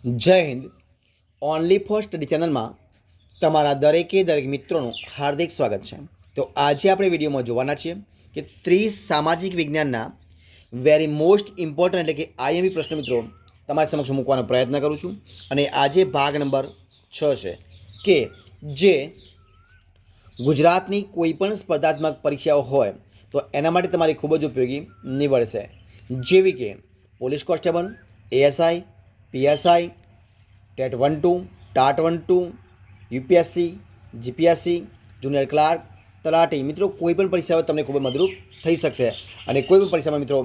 જય Hind. Only for study ચેનલમાં તમારા દરેક મિત્રોનું હાર્દિક સ્વાગત છે. તો આજે આપણે વિડીયોમાં જોવાના છીએ કે 30 સામાજિક વિજ્ઞાનના વેરી મોસ્ટ ઇમ્પોર્ટન્ટ એટલે કે આઈએમપી પ્રશ્નો મિત્રો તમારી સમક્ષ મૂકવાનો પ્રયત્ન કરું છું. અને આજે ભાગ નંબર 6 છે કે જે ગુજરાતની કોઈ પણ સ્પર્ધાત્મક પરીક્ષાઓ હોય તો એના માટે તમારી ખૂબ જ ઉપયોગી નીવડશે, જેવી કે police constable, ASI, PSI, TET 1-2, TAT 1-2, UPSC, GPSC, junior clerk, તલાટી. મિત્રો કોઈ પણ પરીક્ષાઓ તમને ખૂબ જ મદદરૂપ થઈ શકશે. અને કોઈ પણ પરીક્ષામાં મિત્રો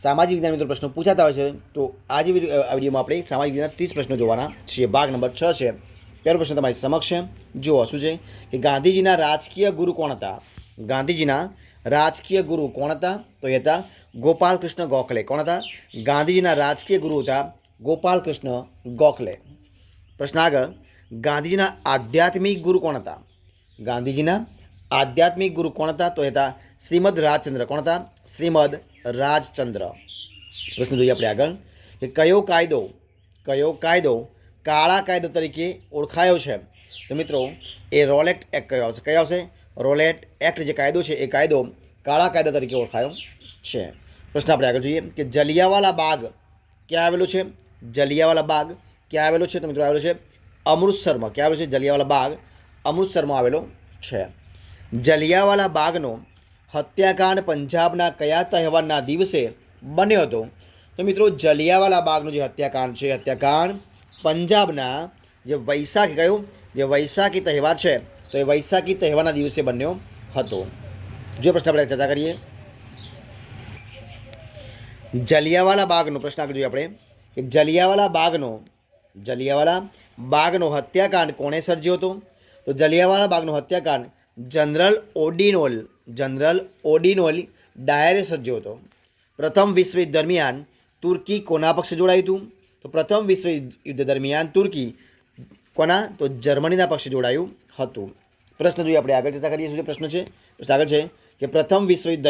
સામાજિક વિજ્ઞાન મિત્રો પ્રશ્નો પૂછાતા હોય છે તો આજે વિડીયોમાં આપણે સામાજિક વિજ્ઞાન 30 પ્રશ્નો જોવાના છીએ. ભાગ નંબર 6 છે. પહેલો પ્રશ્ન તમારી સમક્ષ છે. જુઓ શું છે કે ગાંધીજીના રાજકીય ગુરુ કોણ હતા? ગાંધીજીના રાજકીય ગુરુ કોણ હતા? તો એ હતા ગોપાલ કૃષ્ણ ગોખલે. કોણ હતા? ગાંધીજીના રાજકીય ગુરુ હતા ગોપાલ કૃષ્ણ ગોખલે. પ્રશ્ન આગળ, ગાંધીજીના આધ્યાત્મિક ગુરુ કોણ હતા? ગાંધીજીના આધ્યાત્મિક ગુરુ કોણ હતા? તો એ હતા શ્રીમદ રાજચંદ્ર. કોણ હતા? શ્રીમદ રાજચંદ્ર. પ્રશ્ન જોઈએ આપણે આગળ કે કયો કાયદો કાળા કાયદો તરીકે ઓળખાયો છે? તો મિત્રો એ રોલેટ એક્ટ કયો આવશે? કયો આવશે? રોલેટ એક્ટ જે કાયદો છે એ કાયદો કાળા કાયદા તરીકે ઓળખાયો છે. પ્રશ્ન આપણે આગળ જોઈએ કે જલિયાવાલા બાગ ક્યાં આવેલું છે? જલિયાવાલા બાગ ક્યાં આવેલો છે? તો મિત્રો આવેલો છે અમૃતસરમાં. ક્યાં આવેલો છે? જલિયાવાલા બાગ અમૃતસરમાં આવેલો છે. જલિયાવાલા બાગનો હત્યાકાંડ પંજાબના કયા તહેવારના દિવસે બન્યો હતો? તો મિત્રો જલિયાવાલા બાગનું જે હત્યાકાંડ છે, હત્યાકાંડ પંજાબના જે વૈશાખી કયું જે વૈશાખી તહેવાર છે તો એ વૈશાખી તહેવારના દિવસે બન્યો હતો. જો પ્રશ્ન આપણે ચર્ચા કરીએ જલિયાવાલા બાગનો. પ્રશ્ન આગળ જોઈએ આપણે કે જલિયાવાલા બાગનો હત્યાકાંડ કોણે સર્જ્યો હતો? તો જલિયાવાલા બાગનો હત્યાકાંડ જનરલ ઓડિનોલ ડાયરે સર્જ્યો હતો. પ્રથમ વિશ્વયુદ્ધ દરમિયાન તુર્કી કોના પક્ષે જોડાયું હતું? તો પ્રથમ વિશ્વયુદ્ધ દરમિયાન તુર્કી કોના? તો જર્મનીના પક્ષે જોડાયું હતું. પ્રશ્ન જોઈએ આપણે આગળ ચર્ચા કરીએ. શું પ્રશ્ન છે? પ્રશ્ન આગળ છે કે પ્રથમ વિશ્વયુદ્ધ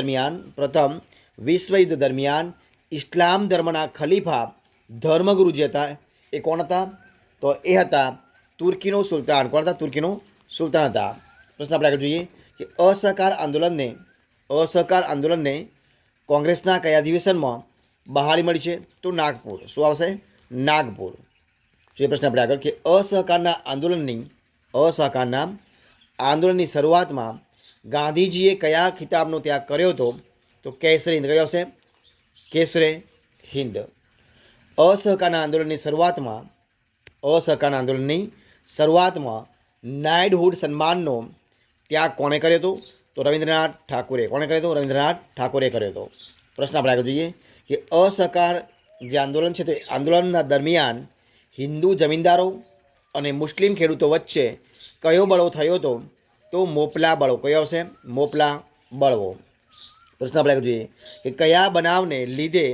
દરમિયાન ઇસ્લામ ધર્મના ખલીફા ધર્મગુરુ જે હતા એ કોણ હતા? તો એ હતા તુર્કીનો સુલતાન. કોણ હતા? તુર્કીનો સુલતાન હતા. પ્રશ્ન આપણે આગળ જોઈએ કે અસહકાર આંદોલનને કોંગ્રેસના કયા અધિવેશનમાં બહાલી મળી છે? તો નાગપુર. શું આવશે? નાગપુર. જોઈએ પ્રશ્ન આપણે આગળ કે અસહકારના આંદોલનની શરૂઆતમાં ગાંધીજીએ કયા ખિતાબનો ત્યાગ કર્યો હતો? તો કેસરી હિંદ. કયો આવશે? કેસરે હિંદ. અસહકારના આંદોલનની શરૂઆતમાં નાઇટહુડ સન્માનનો ત્યાગ કોણે કર્યો હતો? તો રવિન્દ્રનાથ ઠાકુરે. કોણે કર્યો હતો? રવિન્દ્રનાથ ઠાકુરે કર્યો હતો. પ્રશ્ન આપણે આગળ જોઈએ કે અસહકાર જે આંદોલન છે તો આંદોલનના દરમિયાન હિન્દુ જમીનદારો અને મુસ્લિમ ખેડૂતો વચ્ચે કયો બળવો થયો હતો? તો મોપલા બળવો. કયો આવશે? મોપલા બળવો. પ્રશ્ન આપણે આગળ જોઈએ કે કયા બનાવને લીધે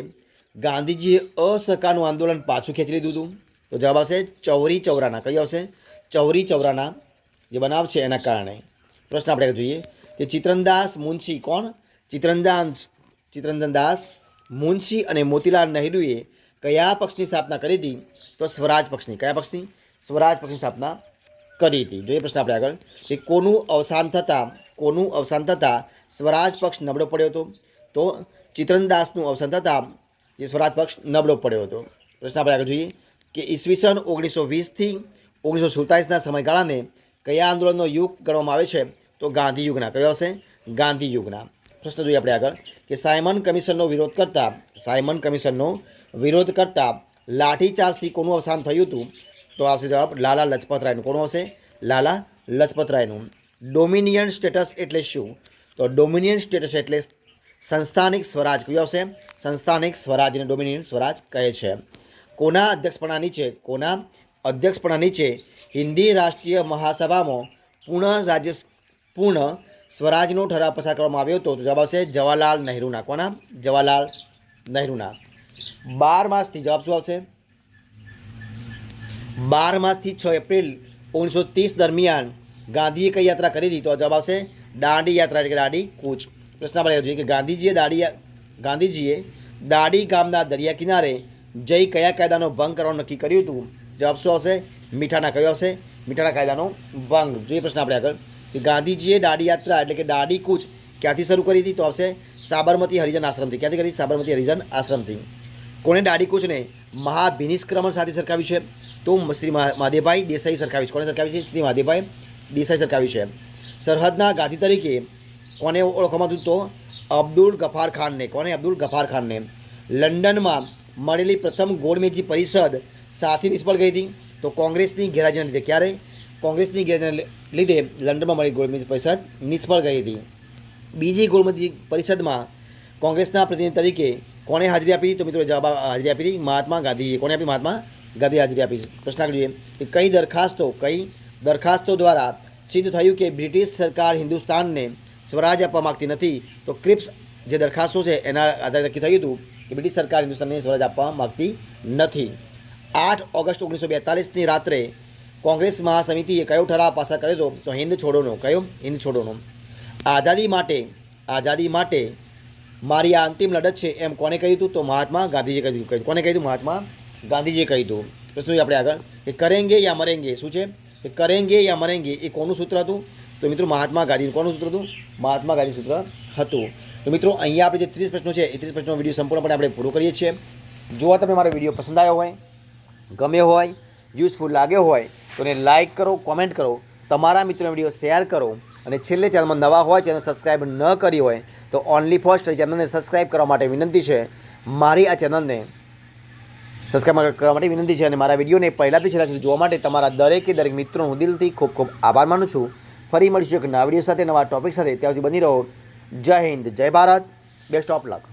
ગાંધીજીએ અસહકારનું આંદોલન પાછું ખેંચી લીધું હતું? તો જવાબ આવશે ચૌરી ચૌરાના. કયો આવશે? ચૌરી ચૌરાના જે બનાવ છે એના કારણે. પ્રશ્ન આપણે જોઈએ કે ચિત્તરંજનદાસ મુનશી કોણ? ચિત્તરંજનદાસ મુનશી અને મોતીલાલ નહેરુએ કયા પક્ષની સ્થાપના કરી હતી? તો સ્વરાજ પક્ષની. કયા પક્ષની? સ્વરાજ પક્ષની સ્થાપના કરી હતી. જોઈએ પ્રશ્ન આપણે આગળ કે કોનું અવસાન થતાં સ્વરાજ પક્ષ નબળો પડ્યો હતો? તો ચિત્તરંજનદાસનું અવસાન થતાં જે સ્વરાજ પક્ષ નબળો પડ્યો હતો. પ્રશ્ન આપણે આગળ જોઈએ કે ઈસવીસન 1920થી 1947ના સમયગાળાને કયા આંદોલનનો યુગ ગણવામાં આવે છે? તો ગાંધી યુગના. કયો હશે? ગાંધી યુગના. પ્રશ્ન જોઈએ આપણે આગળ કે સાયમન કમિશનનો વિરોધ કરતા લાઠીચાર્જથી કોનું અવસાન થયું હતું? તો આવશે જવાબ લાલા લજપત રાયનું. કોનું આવશે? લાલા લજપત રાયનું. ડોમિનિયન સ્ટેટસ એટલે શું? તો ડોમિનિયન સ્ટેટસ એટલે સંસ્થાનિક સ્વરાજ. કયું આવશે? સંસ્થાનિક સ્વરાજને ડોમિનિયન સ્વરાજ કહે છે. કોના અધ્યક્ષપણા નીચે હિન્દી રાષ્ટ્રીય મહાસભામાં પૂર્ણ સ્વરાજનો ઠરાવ પસાર કરવામાં આવ્યો હતો? તો જવાબ આવશે જવાહરલાલ નહેરુના. કોના? જવાહરલાલ નહેરુના. 12 માર્ચથી જવાબ શું આવશે? 12 માર્ચથી 6 એપ્રિલ 1930 દરમિયાન ગાંધીએ કઈ યાત્રા કરી હતી? તો જવાબ આવશે દાંડી યાત્રા એટલે કે દાંડી કૂચ. પ્રશ્ન આપણે જોઈએ કે ગાંધીજીએ દાડી ગામના દરિયા કિનારે જઈ કયા કાયદાનો ભંગ કરવાનું નક્કી કર્યું હતું? જવાબ શું આવશે? મીઠાના. કયો આવશે? મીઠાના કાયદાનો ભંગ. જોઈએ પ્રશ્ન આપણે આગળ કે ગાંધીજીએ દાંડી યાત્રા એટલે કે દાંડી કૂચ ક્યાંથી શરૂ કરી હતી? તો આવશે સાબરમતી હરિજન આશ્રમથી. ક્યાંથી કરી? સાબરમતી હરિજન આશ્રમથી. કોણે દાંડી કૂચને મહાભિનિષ્ક્રમણ સાથે સરખાવી છે? તો શ્રી મહાદેવભાઈ દેસાઈ સરખાવી છે. કોણે સરખાવી છે? શ્રી મહાદેવભાઈ દેસાઈ સરખાવી છે. સરહદના ગાંધી તરીકે કોને ઓળખવામાં હતું? તો અબ્દુલ ગફાર ખાનને. કોને? અબ્દુલ ગફાર ખાનને. લંડનમાં મળેલી પ્રથમ ગોળમેજી પરિષદ સાથી નિષ્ફળ ગઈ હતી? તો કોંગ્રેસની ગેરહાજરીના લીધે. ક્યારે? કોંગ્રેસની ગેરહાજરીના લીધે લંડનમાં મળેલી ગોળમેજી પરિષદ નિષ્ફળ ગઈ હતી. બીજી ગોળમેજી પરિષદમાં કોંગ્રેસના પ્રતિનિધિ તરીકે કોણે હાજરી આપી? તો મિત્રો જવાબ હાજરી આપી હતી મહાત્મા ગાંધીએ. કોણે આપી? મહાત્મા ગાંધી હાજરી આપી. પ્રશ્ન આગળ જોઈએ કે કઈ દરખાસ્તો દ્વારા સિદ્ધ થયું કે બ્રિટિશ સરકાર હિન્દુસ્તાનને સ્વરાજ આપવા માગતી નથી? તો ક્રિપ્સ જે દરખાસ્તો છે એના આધારે નક્કી થયું હતું કે બ્રિટિશ સરકાર હિન્દુસ્તાનને સ્વરાજ આપવા માગતી નથી. 8 ઓગસ્ટ 1942ની રાત્રે કોંગ્રેસ મહાસમિતિએ કયો ઠરાવ પાસ કર્યો હતો? તો હિન્દ છોડોનો. કયો? હિન્દ છોડોનો. આઝાદી માટે મારી આ અંતિમ લડત છે એમ કોને કહ્યું હતું? તો મહાત્મા ગાંધીજીએ કહ્યું. કોને કહ્યું હતું? મહાત્મા ગાંધીજીએ કહ્યું હતું. પ્રશ્ન આપણે આગળ કે કરેંગે યા મરેંગે શું છે? કે કરેંગે યા મરેંગે એ કોનું સૂત્ર હતું? તો મિત્રો મહાત્મા ગાંધીનું. કોનું સૂત્ર હતું? મહાત્મા ગાંધીનું સૂત્ર હતું. તો મિત્રો અહીંયા આપણે જે 30 પ્રશ્નો છે એ 30 પ્રશ્નનો વિડીયો સંપૂર્ણપણે આપણે પૂરો કરીએ છીએ. જો તમને મારો વિડીયો પસંદ આવ્યો હોય, ગમ્યો હોય, યુઝફુલ લાગ્યો હોય તો એને લાઇક કરો, કોમેન્ટ કરો, તમારા મિત્રોને વિડીયો શેર કરો અને છેલ્લે ચેનલમાં નવા હોય, ચેનલ સબસ્ક્રાઈબ ન કરી હોય તો ઓનલી ફર્સ્ટ ચેનલને સબસ્ક્રાઈબ કરવા માટે વિનંતી છે. મારી આ ચેનલને સબસ્ક્રાઈબ કરવા માટે વિનંતી છે અને મારા વિડીયોને પહેલાંથી છેલ્લા સુધી જોવા માટે તમારા દરેક મિત્રોનો હું દિલથી ખૂબ ખૂબ આભાર માનું છું. ફરી મળીશું એક નવા વિડીયો સાથે, નવા ટોપિક સાથે. ત્યાં સુધી બની રહો. જય હિન્દ, જય ભારત, બેસ્ટ ઓફ લક.